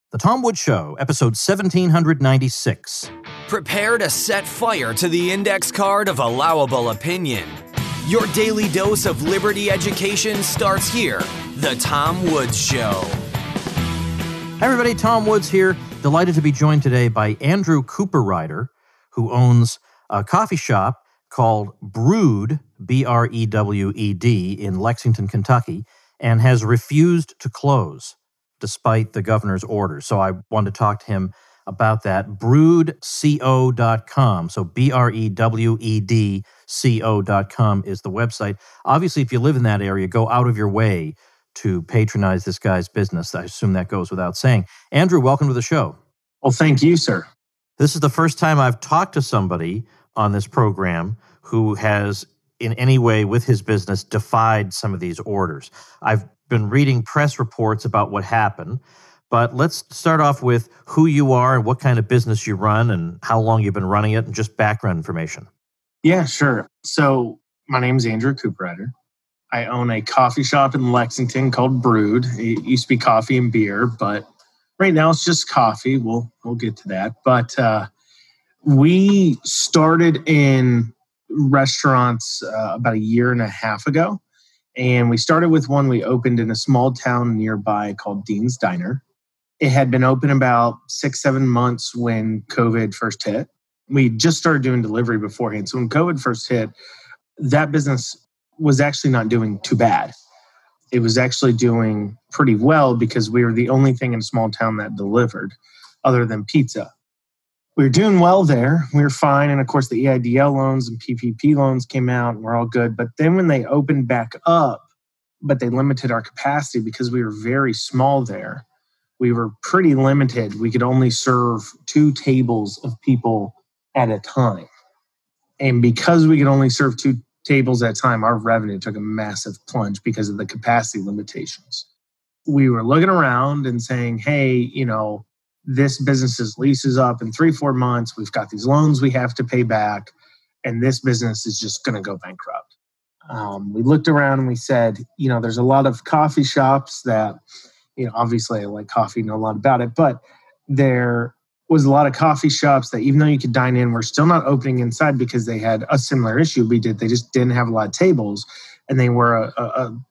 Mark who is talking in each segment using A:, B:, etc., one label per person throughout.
A: The Tom Woods Show, episode 1796.
B: Prepare to set fire to the index card of allowable opinion. Your daily dose of liberty education starts here. The Tom Woods Show.
A: Hi, everybody. Tom Woods here. Delighted to be joined today by Andrew Cooperrider, who owns a coffee shop called Brewed, B-R-E-W-E-D, in Lexington, Kentucky, and has refused to close despite the governor's orders. So I wanted to talk to him about that. brewedco.com. So brewedco.com is the website. Obviously, if you live in that area, go out of your way to patronize this guy's business. I assume that goes without saying. Andrew, welcome to the show.
C: Well, thank you, sir.
A: This is the first time I've talked to somebody on this program who has in any way with his business defied some of these orders. I've been reading press reports about what happened, but let's start off with who you are and what kind of business you run and how long you've been running it and just background information.
C: Yeah, sure. So my name is Andrew Cooperrider. I own a coffee shop in Lexington called Brewed. It used to be coffee and beer, but right now it's just coffee. We'll get to that. But we started in restaurants about a year and a half ago. And we started with one we opened in a small town nearby called Dean's Diner. It had been open about 6-7 months when COVID first hit. We just started doing delivery beforehand. So when COVID first hit, that business was actually not doing too bad. It was actually doing pretty well because we were the only thing in a small town that delivered other than pizza. We were doing well there. We were fine. And of course, the EIDL loans and PPP loans came out and we're all good. But then when they opened back up, but they limited our capacity because we were very small there, we were pretty limited. We could only serve 2 tables of people at a time. And because we could only serve 2 tables at a time, our revenue took a massive plunge because of the capacity limitations. We were looking around and saying, hey, this business's lease is up in 3-4 months. We've got these loans we have to pay back, and this business is just going to go bankrupt. We looked around and we said, there's a lot of coffee shops that, obviously I like coffee, know a lot about it, but there was a lot of coffee shops that even though you could dine in, were still not opening inside because they had a similar issue we did. They just didn't have a lot of tables, and they were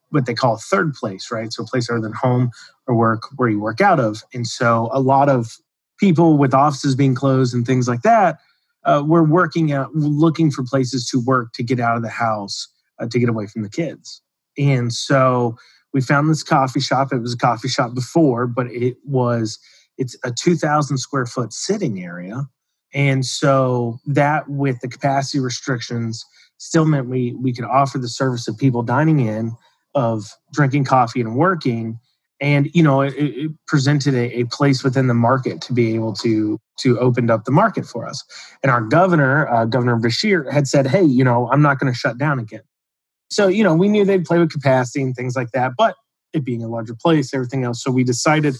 C: what they call a third place, right? So a place other than home or work where you work out of. And so a lot of people with offices being closed and things like that were looking for places to work, to get out of the house, to get away from the kids. And so we found this coffee shop. It was a coffee shop before, but it's a 2,000 square foot sitting area. And so that, with the capacity restrictions, still meant we could offer the service of people dining in, of drinking coffee and working. And, it presented a place within the market to be able to open up the market for us. And our governor, Governor Beshear, had said, hey, I'm not going to shut down again. So, we knew they'd play with capacity and things like that, but it being a larger place, everything else. So we decided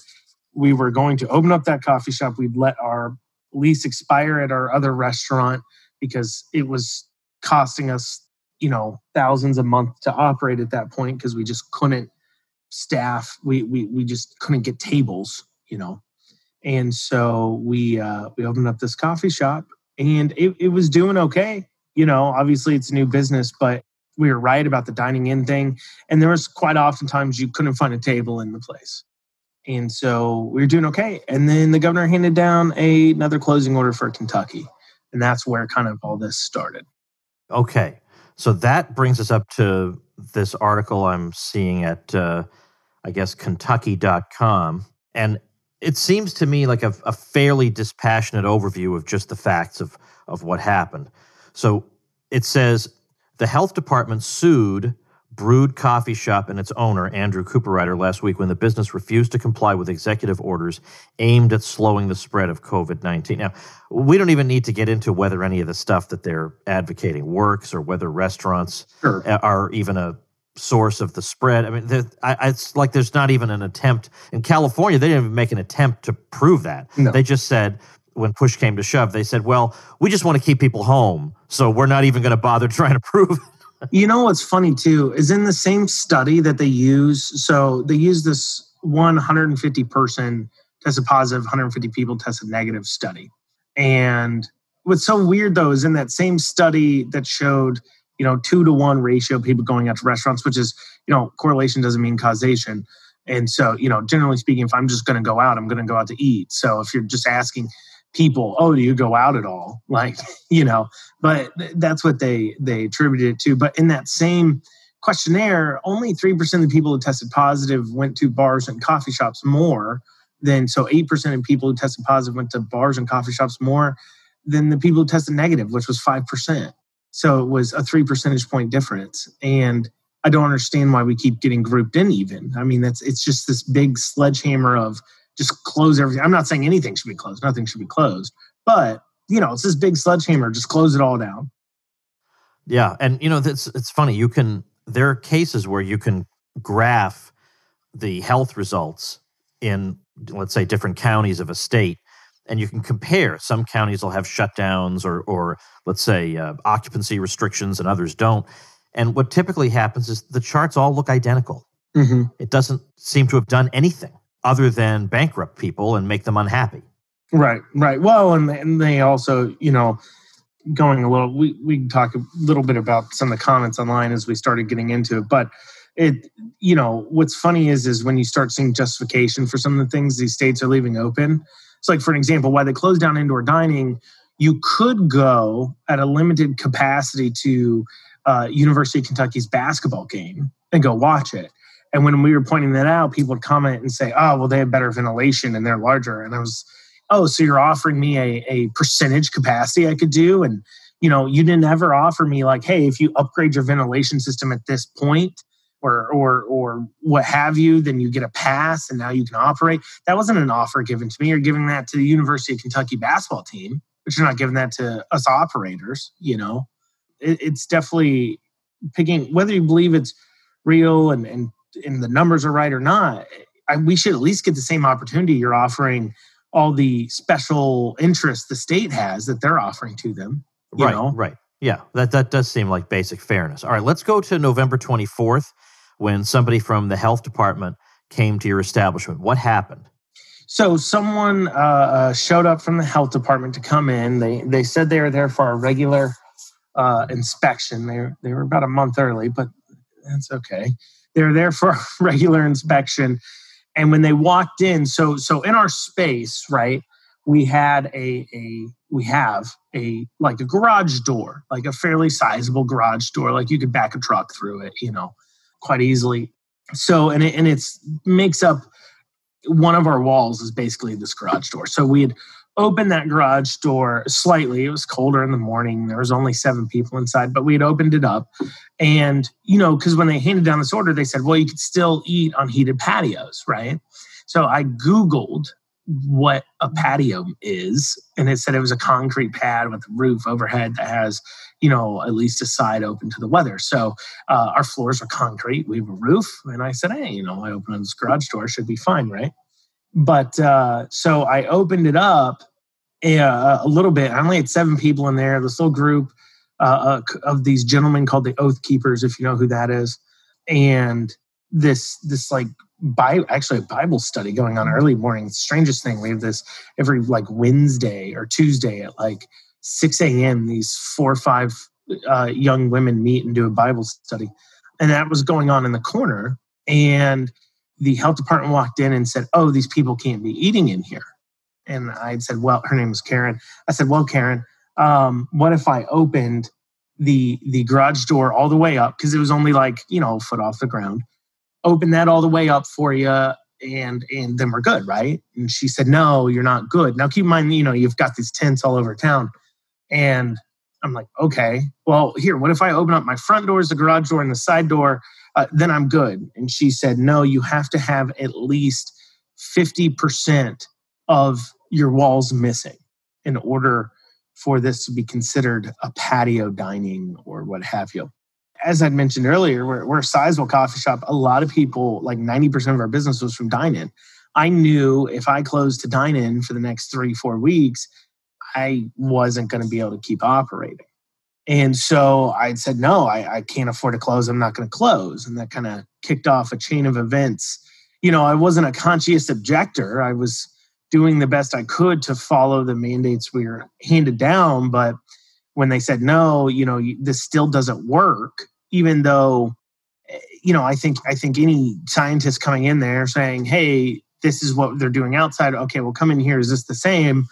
C: we were going to open up that coffee shop. We'd let our lease expire at our other restaurant because it was costing us, thousands a month to operate at that point because we just couldn't staff. We just couldn't get tables, And so we opened up this coffee shop and it was doing okay. Obviously it's a new business, but we were right about the dining in thing. And there was quite often times you couldn't find a table in the place. And so we were doing okay. And then the governor handed down another closing order for Kentucky. And that's where kind of all this started.
A: Okay. So that brings us up to this article I'm seeing at, Kentucky.com. And it seems to me like a fairly dispassionate overview of just the facts of what happened. So it says, the health department sued Brewed Coffee Shop and its owner, Andrew Cooperrider, last week when the business refused to comply with executive orders aimed at slowing the spread of COVID-19. Now, we don't even need to get into whether any of the stuff that they're advocating works or whether restaurants are even a source of the spread. I mean, it's like there's not even an attempt. In California, they didn't even make an attempt to prove that. No. They just said, when push came to shove, they said, well, we just want to keep people home, so we're not even going to bother trying to prove it.
C: You know what's funny, too, is in the same study that they use, so they use this 150-person tested positive, 150 people tested negative study. And what's so weird though is in that same study that showed, 2-to-1 ratio of people going out to restaurants, which is, correlation doesn't mean causation. And so, generally speaking, if I'm just going to go out, I'm going to go out to eat. So if you're just asking people, oh, do you go out at all? Like, but that's what they attributed it to. But in that same questionnaire, only 3% of the people who tested positive went to bars and coffee shops more than, so 8% of people who tested positive went to bars and coffee shops more than the people who tested negative, which was 5%. So it was a 3 percentage point difference. And I don't understand why we keep getting grouped in even. I mean, it's just this big sledgehammer of just close everything. I'm not saying anything should be closed. Nothing should be closed. But, it's this big sledgehammer, just close it all down.
A: Yeah. And, it's funny. There are cases where you can graph the health results in, let's say, different counties of a state, and you can compare. Some counties will have shutdowns or let's say, occupancy restrictions, and others don't. And what typically happens is the charts all look identical.
C: Mm-hmm.
A: It doesn't seem to have done anything other than bankrupt people and make them unhappy.
C: Right. Well, and they also, going a little, we can talk a little bit about some of the comments online as we started getting into it. But what's funny is when you start seeing justification for some of the things these states are leaving open. It's like, for an example, why they closed down indoor dining, you could go at a limited capacity to University of Kentucky's basketball game and go watch it. And when we were pointing that out, people would comment and say, oh, well, they have better ventilation and they're larger. And I was, oh, so you're offering me a percentage capacity I could do? And, you didn't ever offer me like, hey, if you upgrade your ventilation system at this point or what have you, then you get a pass and now you can operate. That wasn't an offer given to me. You're giving that to the University of Kentucky basketball team, but you're not giving that to us operators, It's definitely picking, whether you believe it's real and the numbers are right or not, we should at least get the same opportunity you're offering all the special interests the state has that they're offering to them.
A: Right. Yeah, that does seem like basic fairness. All right, let's go to November 24th when somebody from the health department came to your establishment. What happened?
C: So someone showed up from the health department to come in. They said they were there for a regular inspection. They were about a month early, but that's okay. They were there for a regular inspection. And when they walked in, so in our space, right, we have a like a garage door, like a fairly sizable garage door, like you could back a truck through it, quite easily. So and it's makes up one of our walls is basically this garage door. So we had opened that garage door slightly. It was colder in the morning. There was only 7 people inside, but we had opened it up. And, because when they handed down this order, they said, well, you could still eat on heated patios, right? So I Googled what a patio is, and it said it was a concrete pad with a roof overhead that has, at least a side open to the weather. So our floors are concrete. We have a roof. And I said, hey, I opened this garage door. It should be fine, right? But so I opened it up a little bit. I only had 7 people in there. This little group of these gentlemen called the Oath Keepers, if you know who that is. And this like actually a Bible study going on early morning. It's the strangest thing. We have this every like Wednesday or Tuesday at like 6 a.m. These 4 or 5 young women meet and do a Bible study. And that was going on in the corner. And the health department walked in and said, oh, these people can't be eating in here. And I said, well, her name was Karen. I said, well, Karen, what if I opened the garage door all the way up? Because it was only like, a foot off the ground. Open that all the way up for you, and then we're good, right? And she said, no, you're not good. Now, keep in mind, you've got these tents all over town. And I'm like, okay, well, here, what if I open up my front doors, the garage door, and the side door? Then I'm good. And she said, no, you have to have at least 50% of your walls missing in order for this to be considered a patio dining or what have you. As I'd mentioned earlier, we're a sizable coffee shop. A lot of people, like 90% of our business was from dine-in. I knew if I closed to dine-in for the next 3-4 weeks, I wasn't going to be able to keep operating. And so I said, no, I can't afford to close. I'm not going to close. And that kind of kicked off a chain of events. I wasn't a conscientious objector. I was doing the best I could to follow the mandates we were handed down. But when they said, no, this still doesn't work, even though, I think any scientist coming in there saying, hey, this is what they're doing outside. Okay, well, come in here. Is this the same?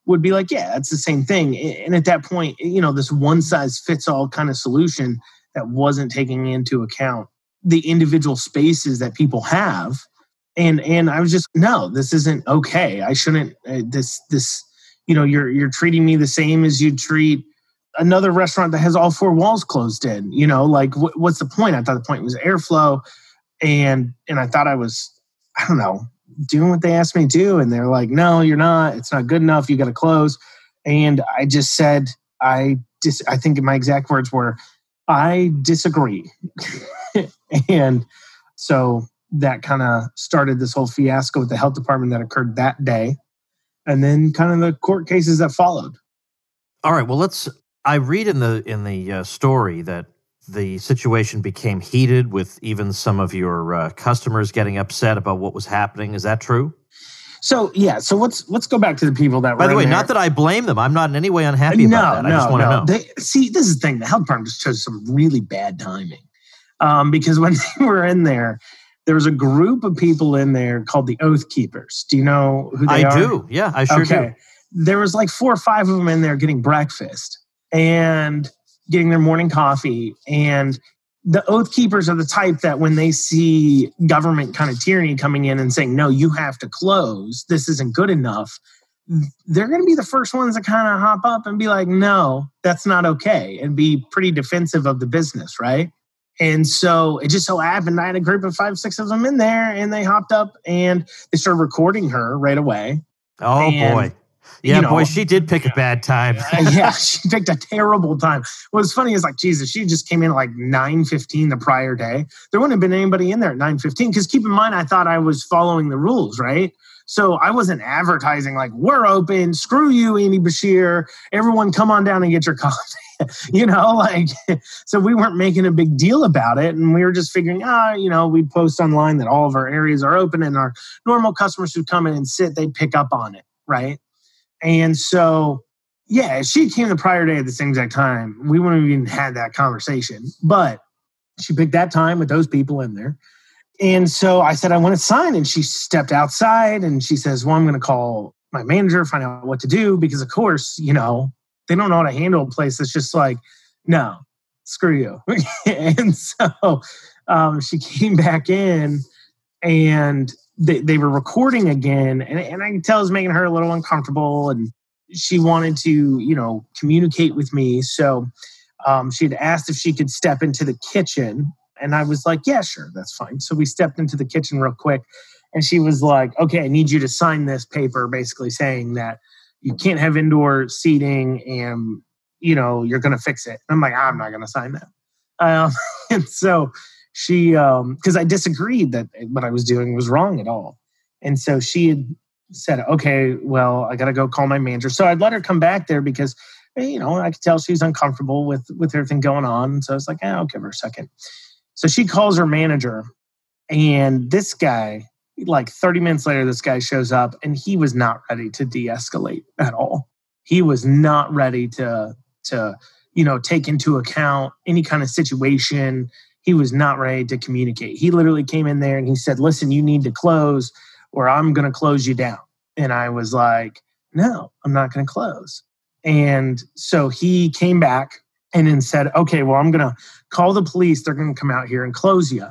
C: Would be like, yeah, it's the same thing. And at that point, this one size fits all kind of solution that wasn't taking into account the individual spaces that people have. And I was just, no, this isn't okay. I shouldn't, you're treating me the same as you'd treat another restaurant that has all four walls closed in, what's the point? I thought the point was airflow. And I thought I was, I don't know, doing what they asked me to do. And they're like, no, you're not. It's not good enough. You got to close. And I just said, I think my exact words were, I disagree. And so that kind of started this whole fiasco with the health department that occurred that day. And then kind of the court cases that followed.
A: All right. Well, I read in the story that the situation became heated with even some of your customers getting upset about what was happening. Is that true?
C: So, yeah. So let's go back to the people that were
A: By the way,
C: there.
A: not that I blame them. I'm not in any way unhappy about that. I just want to know.
C: This is the thing. The health department just chose some really bad timing. Because when they were in there was a group of people in there called the Oath Keepers. Do you know who they are?
A: I do. Yeah, I sure do.
C: There was like 4 or 5 of them in there getting breakfast and getting their morning coffee. And the Oath Keepers are the type that when they see government kind of tyranny coming in and saying, no, you have to close, this isn't good enough, they're going to be the first ones to kind of hop up and be like, no, that's not okay, and be pretty defensive of the business, right? And so it just so happened I had a group of 5, 6 of them in there, and they hopped up and they started recording her right away.
A: Oh, boy. Yeah, boy, she did pick a bad time.
C: Yeah, she picked a terrible time. What's funny is, like, Jesus, she just came in at like 9:15 the prior day. There wouldn't have been anybody in there at 9:15 because keep in mind, I thought I was following the rules, right? So I wasn't advertising like, we're open, screw you, Amy Bashir, everyone come on down and get your coffee. So we weren't making a big deal about it. And we were just figuring, we'd post online that all of our areas are open and our normal customers who come in and sit, they'd pick up on it, right? And so, yeah, if she came the prior day at the same exact time, we wouldn't have even had that conversation. But she picked that time with those people in there. And so I said, I want to sign. And she stepped outside and she says, well, I'm going to call my manager, find out what to do. Because, of course, they don't know how to handle a place that's just like, no, screw you. And so she came back in and they were recording again. And I can tell it was making her a little uncomfortable. And she wanted to, communicate with me. So she had asked if she could step into the kitchen. And I was like, yeah, sure, that's fine. So we stepped into the kitchen real quick. And she was like, okay, I need you to sign this paper basically saying that you can't have indoor seating and, you're going to fix it. And I'm like, I'm not going to sign that. And so she, because I disagreed that what I was doing was wrong at all. And so she had said, okay, well, I got to go call my manager. So I'd let her come back there because, I could tell she's uncomfortable with everything going on. So I was like, I'll give her a second. So she calls her manager, and this guy, like 30 minutes later, this guy shows up, and he was not ready to de-escalate at all. He was not ready to take into account any kind of situation. He was not ready to communicate. He literally came in there and he said, listen, you need to close or I'm going to close you down. And I was like, no, I'm not going to close. And so he came back and then said, okay, well, I'm going to call the police. They're going to come out here and close you.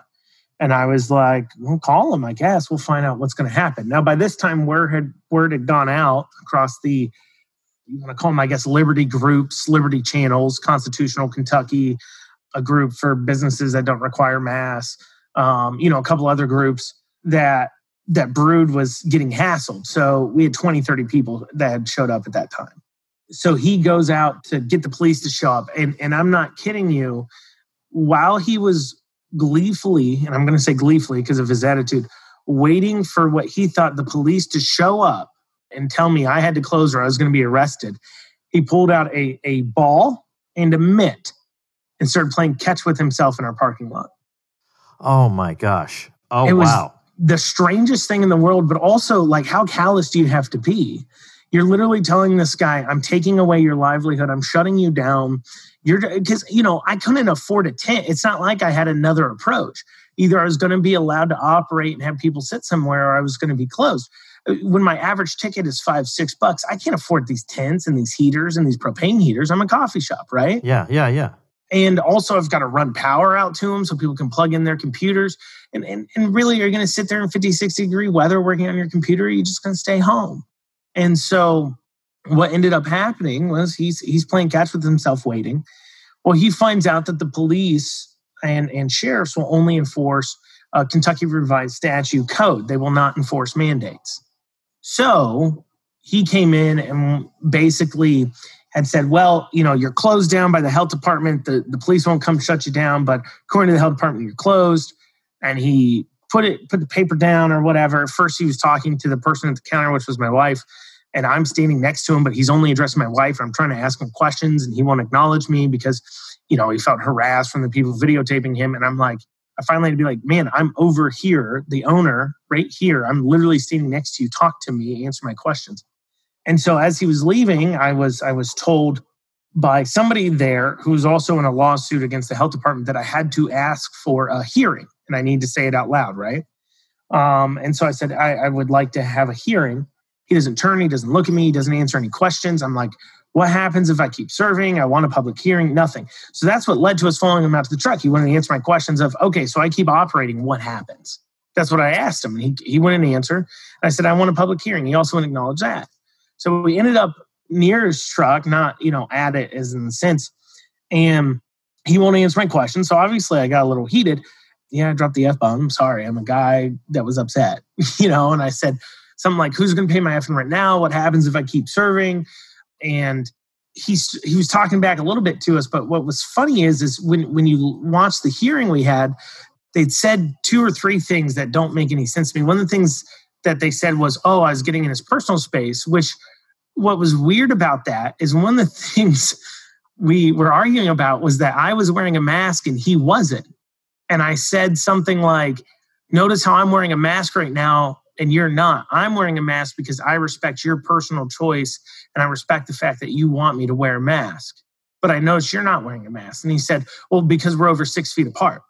C: And I was like, well, call them, I guess. We'll find out what's going to happen. Now, by this time, word had gone out across the, you want to call them, I guess, Liberty groups, Liberty channels, Constitutional Kentucky, a group for businesses that don't require masks, a couple other groups that Brood was getting hassled. So we had 20, 30 people that had showed up at that time. So he goes out to get the police to show up. And I'm not kidding you, while he was gleefully, and I'm going to say gleefully because of his attitude, waiting for what he thought the police to show up and tell me I had to close or I was going to be arrested, he pulled out a ball and a mitt and started playing catch with himself in our parking lot.
A: Oh, my gosh. Oh, wow.
C: the strangest thing in the world, but also like, how callous do you have to be? You're literally telling this guy, I'm taking away your livelihood. I'm shutting you down. Because, I couldn't afford a tent. It's not like I had another approach. Either I was going to be allowed to operate and have people sit somewhere, or I was going to be closed. When my average ticket is $5-6, I can't afford these tents and these heaters and these propane heaters. I'm a coffee shop, right?
A: Yeah.
C: And also I've got to run power out to them so people can plug in their computers. And really, you're going to sit there in 50, 60 degree weather working on your computer, or you're just going to stay home. And so what ended up happening was he's playing catch with himself, waiting. Well, he finds out that the police and sheriffs will only enforce Kentucky Revised Statute Code. They will not enforce mandates. So he came in and basically had said, well, you're closed down by the health department. The police won't come shut you down, but according to the health department, you're closed. And he put the paper down or whatever. First, he was talking to the person at the counter, which was my wife. And I'm standing next to him, but he's only addressing my wife. I'm trying to ask him questions and he won't acknowledge me because, he felt harassed from the people videotaping him. And I'm like, I finally had to be like, man, I'm over here, the owner right here. I'm literally standing next to you. Talk to me, answer my questions. And so as he was leaving, I was told by somebody there who was also in a lawsuit against the health department that I had to ask for a hearing. And I need to say it out loud, right? And so I said, I would like to have a hearing. He doesn't turn, he doesn't look at me, he doesn't answer any questions. I'm like, what happens if I keep serving? I want a public hearing, nothing. So that's what led to us following him out to the truck. He wanted to answer my questions of, okay, so I keep operating, what happens? That's what I asked him. And he wouldn't answer. I said, I want a public hearing. He also wouldn't acknowledge that. So we ended up near his truck, not, at it as in the sense, and he won't answer my questions. So obviously I got a little heated. Yeah, I dropped the F-bomb. I'm sorry. I'm a guy that was upset, and I said something like, who's going to pay my effing rent now? What happens if I keep serving? And he was talking back a little bit to us. But what was funny is when you watch the hearing we had, they'd said 2 or 3 things that don't make any sense to me. One of the things that they said was, I was getting in his personal space, which what was weird about that is one of the things we were arguing about was that I was wearing a mask and he wasn't. And I said something like, notice how I'm wearing a mask right now and you're not. I'm wearing a mask because I respect your personal choice and I respect the fact that you want me to wear a mask. But I notice you're not wearing a mask. And he said, well, because we're over 6 feet apart.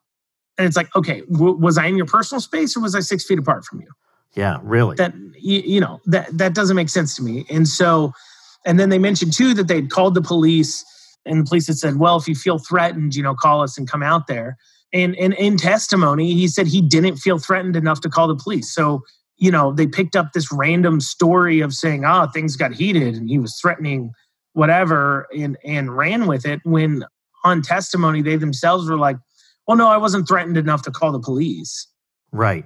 C: And it's like, okay, was I in your personal space or was I 6 feet apart from you?
A: Yeah, really.
C: That, that doesn't make sense to me. And so, and then they mentioned too that they'd called the police and the police had said, well, if you feel threatened, call us and come out there. And in testimony, he said he didn't feel threatened enough to call the police. So, they picked up this random story of saying, things got heated and he was threatening whatever and ran with it when on testimony, they themselves were like, well, no, I wasn't threatened enough to call the police.
A: Right.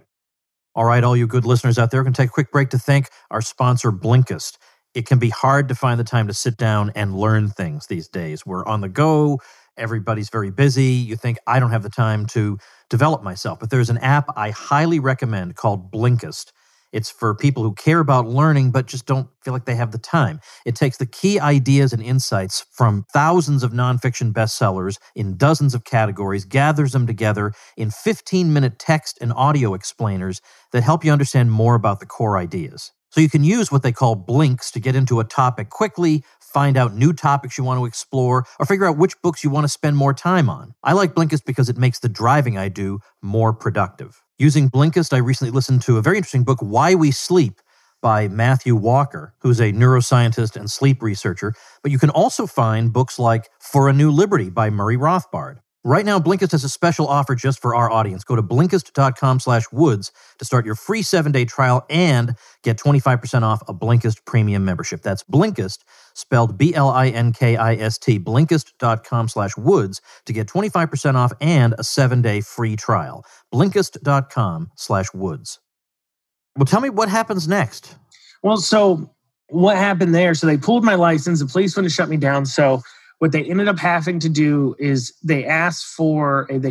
A: All right, all you good listeners out there, we're going to take a quick break to thank our sponsor, Blinkist. It can be hard to find the time to sit down and learn things these days. We're on the go. Everybody's very busy. You think, I don't have the time to develop myself. But there's an app I highly recommend called Blinkist. It's for people who care about learning but just don't feel like they have the time. It takes the key ideas and insights from thousands of nonfiction bestsellers in dozens of categories, gathers them together in 15-minute text and audio explainers that help you understand more about the core ideas. So you can use what they call blinks to get into a topic quickly, find out new topics you want to explore, or figure out which books you want to spend more time on. I like Blinkist because it makes the driving I do more productive. Using Blinkist, I recently listened to a very interesting book, Why We Sleep, by Matthew Walker, who's a neuroscientist and sleep researcher. But you can also find books like For a New Liberty by Murray Rothbard. Right now, Blinkist has a special offer just for our audience. Go to Blinkist.com/woods to start your free 7-day trial and get 25% off a Blinkist premium membership. That's Blinkist, spelled Blinkist, Blinkist.com/woods to get 25% off and a 7-day free trial. Blinkist.com/woods. Well, tell me what happens next.
C: Well, so what happened there? So they pulled my license. The police wouldn't shut me down. So what they ended up having to do is they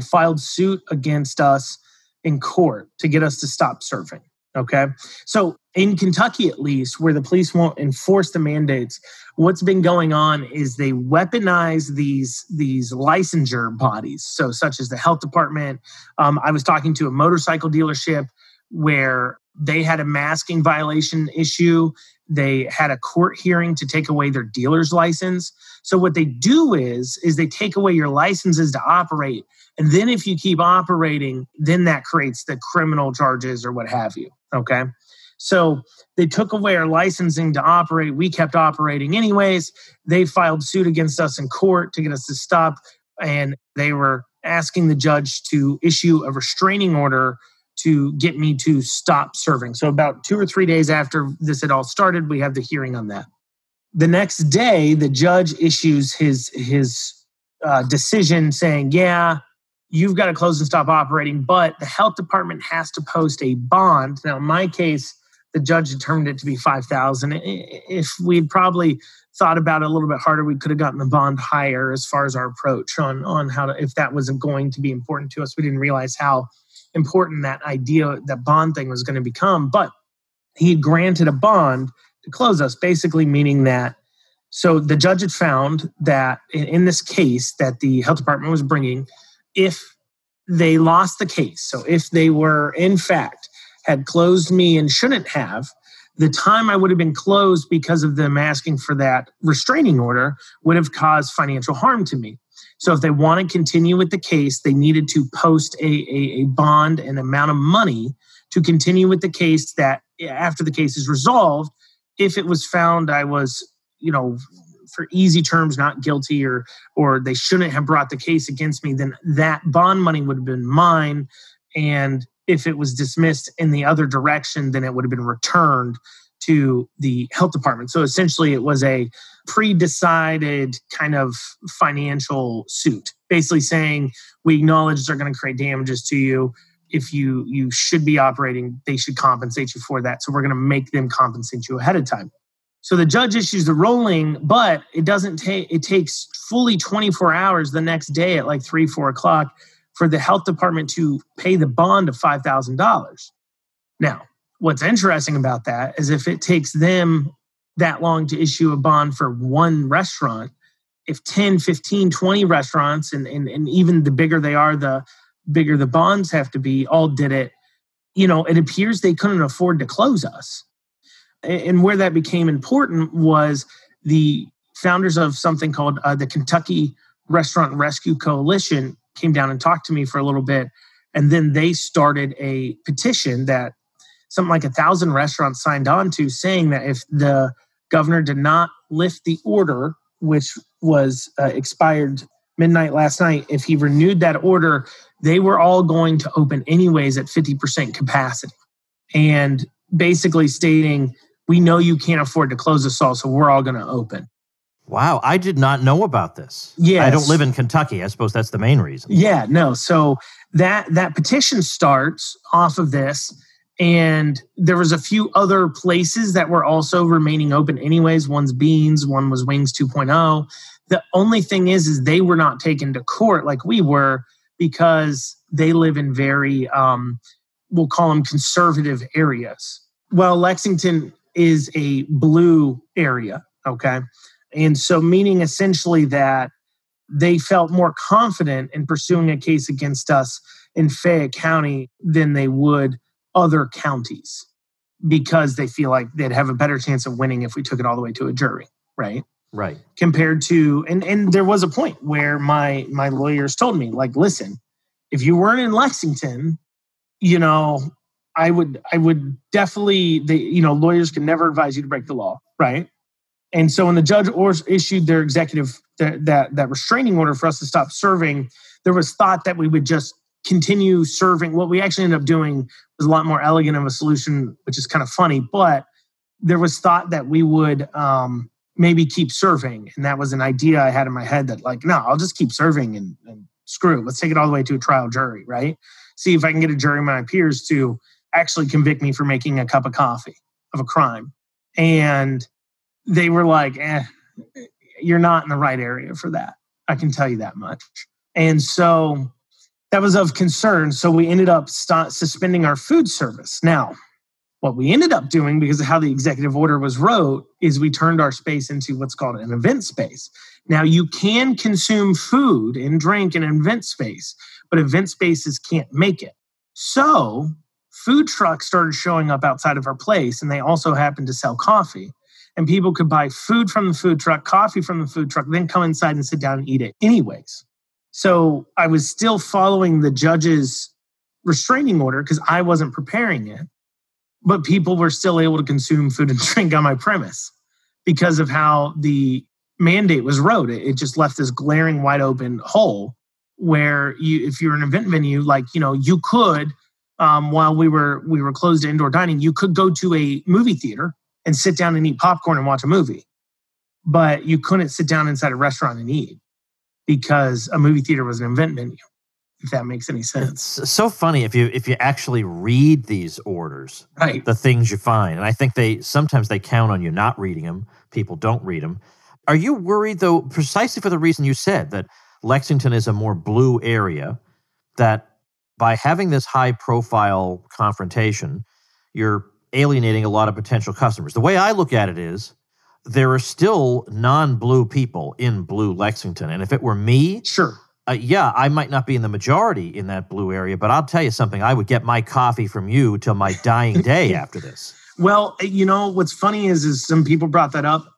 C: filed suit against us in court to get us to stop serving. Okay. So in Kentucky, at least, where the police won't enforce the mandates, what's been going on is they weaponize these licensure bodies. So such as the health department. I was talking to a motorcycle dealership where they had a masking violation issue. They had a court hearing to take away their dealer's license. So what they do is they take away your licenses to operate. And then if you keep operating, then that creates the criminal charges or what have you. Okay. So they took away our licensing to operate. We kept operating anyways. They filed suit against us in court to get us to stop. And they were asking the judge to issue a restraining order to get me to stop serving. So about 2 or 3 days after this had all started, we have the hearing on that. The next day, the judge issues his decision saying, yeah, you've got to close and stop operating, but the health department has to post a bond. Now, in my case, the judge determined it to be $5,000. If we'd probably thought about it a little bit harder, we could have gotten the bond higher as far as our approach on how to, if that wasn't going to be important to us. We didn't realize how important that idea, that bond thing was going to become. But he granted a bond to close us, basically meaning that, so the judge had found that in this case that the health department was bringing, if they lost the case, so if they were in fact had closed me and shouldn't have, the time I would have been closed because of them asking for that restraining order would have caused financial harm to me. So if they want to continue with the case, they needed to post a bond and amount of money to continue with the case, that after the case is resolved, if it was found I was, for easy terms, not guilty, or they shouldn't have brought the case against me, then that bond money would have been mine. And if it was dismissed in the other direction, then it would have been returned to the health department. So essentially it was a pre-decided kind of financial suit, basically saying we acknowledge they're going to create damages to you. If you should be operating, they should compensate you for that. So we're going to make them compensate you ahead of time. So the judge issues the ruling, but it takes fully 24 hours the next day at like 3, 4 o'clock for the health department to pay the bond of $5,000. Now, what's interesting about that is if it takes them that long to issue a bond for one restaurant, if 10, 15, 20 restaurants, and even the bigger they are, the bigger the bonds have to be, all did it, it appears they couldn't afford to close us. And where that became important was the founders of something called the Kentucky Restaurant Rescue Coalition came down and talked to me for a little bit. And then they started a petition that something like 1,000 restaurants signed on to, saying that if the governor did not lift the order, which was expired midnight last night, if he renewed that order, they were all going to open anyways at 50% capacity. And basically stating, we know you can't afford to close us all, so we're all going to open.
A: Wow, I did not know about this.
C: Yes.
A: I don't live in Kentucky. I suppose that's the main reason.
C: Yeah, no. So that petition starts off of this, and there was a few other places that were also remaining open anyways. One's Beans, one was Wings 2.0. The only thing is they were not taken to court like we were, because they live in very, we'll call them conservative areas. Well, Lexington is a blue area, okay? And so meaning essentially that they felt more confident in pursuing a case against us in Fayette County than they would other counties, because they feel like they'd have a better chance of winning if we took it all the way to a jury, right?
A: Right.
C: Compared to, and there was a point where my lawyers told me, like, listen, if you weren't in Lexington, I would definitely, lawyers can never advise you to break the law, right? And so when the judge issued their executive, that restraining order for us to stop serving, there was thought that we would just continue serving. What we actually ended up doing was a lot more elegant of a solution, which is kind of funny, but there was thought that we would maybe keep serving. And that was an idea I had in my head that, like, no, I'll just keep serving and screw it. Let's take it all the way to a trial jury, right? See if I can get a jury of my peers to actually convict me for making a cup of coffee of a crime. And they were like, you're not in the right area for that. I can tell you that much. And so that was of concern. So we ended up suspending our food service. Now, what we ended up doing, because of how the executive order was wrote, is we turned our space into what's called an event space. Now, you can consume food and drink in an event space, but event spaces can't make it. So food trucks started showing up outside of our place, and they also happened to sell coffee. And people could buy food from the food truck, coffee from the food truck, then come inside and sit down and eat it anyways. So I was still following the judge's restraining order because I wasn't preparing it, but people were still able to consume food and drink on my premise because of how the mandate was wrote. It just left this glaring wide open hole where if you're an event venue, you could, while we were closed to indoor dining, you could go to a movie theater and sit down and eat popcorn and watch a movie, but you couldn't sit down inside a restaurant and eat because a movie theater was an event venue. If that makes any sense.
A: It's so funny if you actually read these orders,
C: right?
A: The things you find, and I think sometimes they count on you not reading them. People don't read them. Are you worried though, precisely for the reason you said, that Lexington is a more blue area, that by having this high profile confrontation, you're alienating a lot of potential customers? The way I look at it is, there are still non-blue people in blue Lexington, and if it were me,
C: sure.
A: I might not be in the majority in that blue area, but I'll tell you something. I would get my coffee from you till my dying day after this.
C: Well, what's funny is some people brought that up.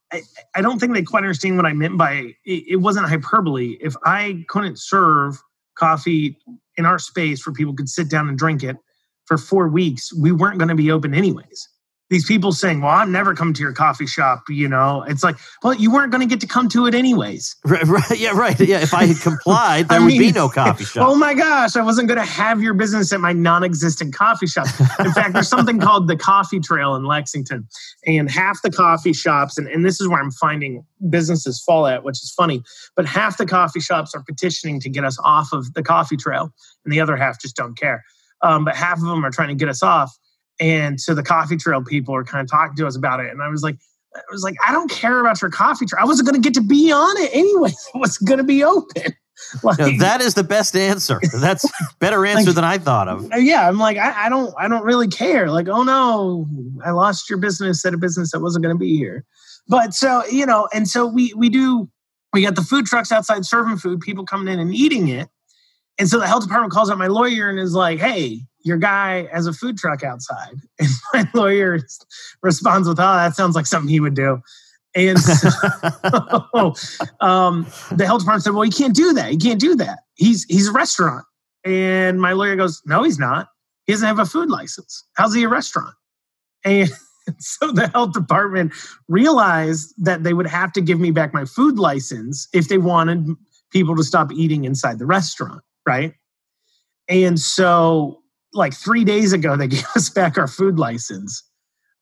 C: I don't think they quite understand what I meant by it wasn't hyperbole. If I couldn't serve coffee in our space where people could sit down and drink it for 4 weeks, we weren't going to be open anyways. These people saying, well, I'm never coming to your coffee shop, it's like, well, you weren't going to get to come to it anyways.
A: Right. Yeah, if I had complied, there would be no coffee shop.
C: Oh my gosh, I wasn't going to have your business at my non-existent coffee shop. In fact, there's something called the Coffee Trail in Lexington. And half the coffee shops, and this is where I'm finding businesses fall at, which is funny, but half the coffee shops are petitioning to get us off of the Coffee Trail, and the other half just don't care. But half of them are trying to get us off. And so the Coffee Trail people are kind of talking to us about it. And I was like, I don't care about your coffee trail. I wasn't going to get to be on it anyway. It wasn't going to be open.
A: That is the best answer. That's a better answer than I thought of.
C: Yeah. I'm like, I don't really care. Like, oh no, I lost your business at a business that wasn't going to be here. But so, and so we got the food trucks outside serving food, people coming in and eating it. And so the health department calls out my lawyer and is like, hey, your guy has a food truck outside. And my lawyer responds with, oh, that sounds like something he would do. And so, the health department said, well, he can't do that. He can't do that. He's a restaurant. And my lawyer goes, no, he's not. He doesn't have a food license. How's he a restaurant? And so the health department realized that they would have to give me back my food license if they wanted people to stop eating inside the restaurant, right? And so 3 days ago, they gave us back our food license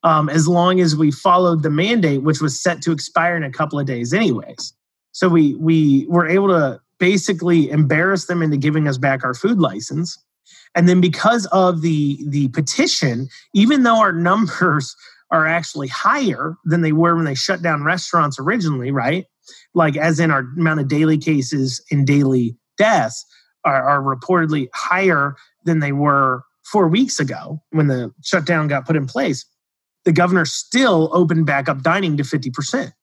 C: as long as we followed the mandate, which was set to expire in a couple of days anyways. So we were able to basically embarrass them into giving us back our food license. And then because of the petition, even though our numbers are actually higher than they were when they shut down restaurants originally, right? Like as in our amount of daily cases and daily deaths are reportedly higher than they were 4 weeks ago when the shutdown got put in place. The governor still opened back up dining to 50%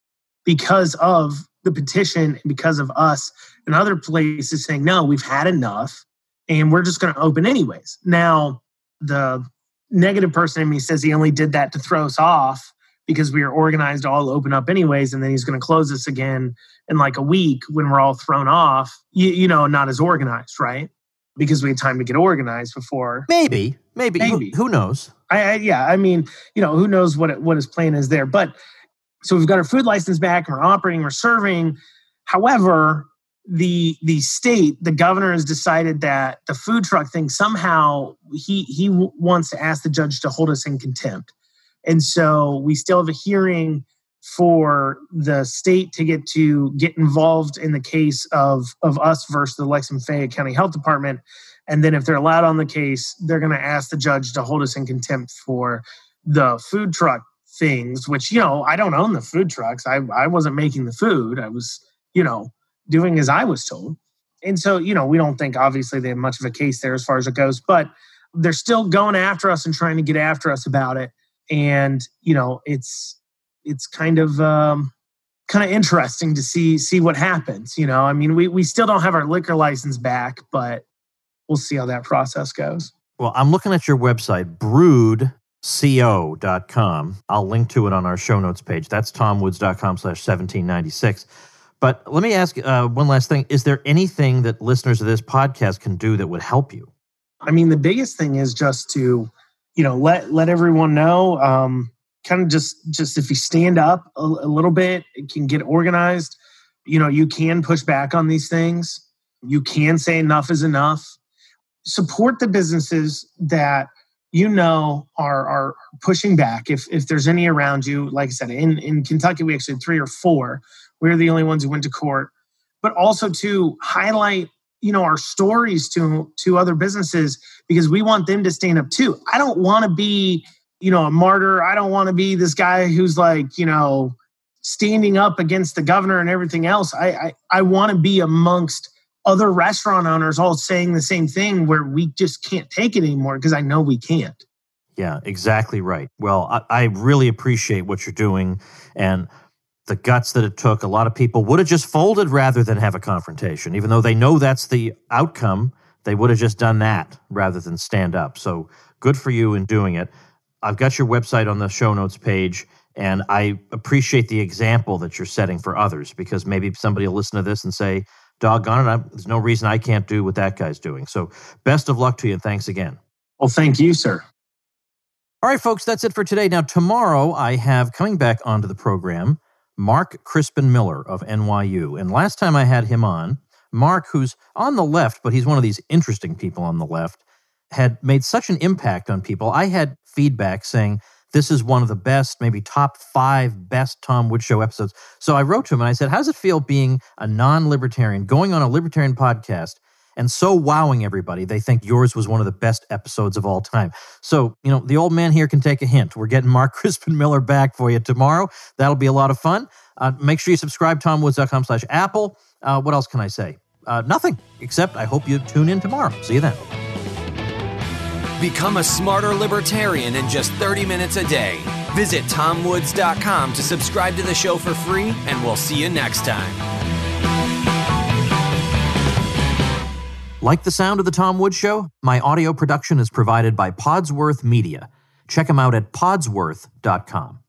C: because of the petition and because of us and other places saying, no, we've had enough and we're just going to open anyways. Now, the negative person in me says he only did that to throw us off because we are organized to all open up anyways, and then he's going to close us again in a week when we're all thrown off, not as organized, right? Because we had time to get organized before.
A: Maybe. Who knows?
C: Who knows what his plan is there. But so we've got our food license back and we're operating, we're serving. However, the state, the governor has decided that the food truck thing, somehow he wants to ask the judge to hold us in contempt. And so we still have a hearing for the state to get involved in the case of us versus the Lexington-Fayette County Health Department. And then if they're allowed on the case, they're going to ask the judge to hold us in contempt for the food truck things, which, I don't own the food trucks. I wasn't making the food. I was, doing as I was told. And so, we don't think obviously they have much of a case there as far as it goes, but they're still going after us and trying to get after us about it. And, it's kind of interesting to see what happens. We still don't have our liquor license back, but we'll see how that process goes.
A: Well, I'm looking at your website, broodco.com. I'll link to it on our show notes page. That's tomwoods.com/1796. But let me ask one last thing. Is there anything that listeners of this podcast can do that would help you?
C: I mean, the biggest thing is just to, let everyone know, kind of just if you stand up a little bit, it can get organized. You can push back on these things. You can say enough is enough. Support the businesses that are pushing back. If there's any around you, like I said, in Kentucky, we actually had 3 or 4. We're the only ones who went to court. But also to highlight, our stories to other businesses, because we want them to stand up too. I don't want to be, a martyr. I don't want to be this guy who's like, standing up against the governor and everything else. I want to be amongst other restaurant owners all saying the same thing, where we just can't take it anymore, because I know we can't.
A: Yeah, exactly right. Well, I really appreciate what you're doing and the guts that it took. A lot of people would have just folded rather than have a confrontation. Even though they know that's the outcome, they would have just done that rather than stand up. So good for you in doing it. I've got your website on the show notes page, and I appreciate the example that you're setting for others, because maybe somebody will listen to this and say, doggone it, there's no reason I can't do what that guy's doing. So best of luck to you, and thanks again.
C: Well, thank you, sir.
A: All right, folks, that's it for today. Now, tomorrow I have coming back onto the program Mark Crispin Miller of NYU. And last time I had him on, Mark, who's on the left, but he's one of these interesting people on the left, had made such an impact on people. I had feedback saying this is one of the best, maybe top 5 best Tom Woods Show episodes. So I wrote to him and I said, how does it feel being a non-libertarian, going on a libertarian podcast, and so wowing everybody? They think yours was one of the best episodes of all time. So, the old man here can take a hint. We're getting Mark Crispin Miller back for you tomorrow. That'll be a lot of fun. Make sure you subscribe, tomwoods.com/Apple. What else can I say? Nothing, except I hope you tune in tomorrow. See you then.
B: Become a smarter libertarian in just 30 minutes a day. Visit tomwoods.com to subscribe to the show for free, and we'll see you next time.
A: Like the sound of The Tom Woods Show? My audio production is provided by Podsworth Media. Check them out at podsworth.com.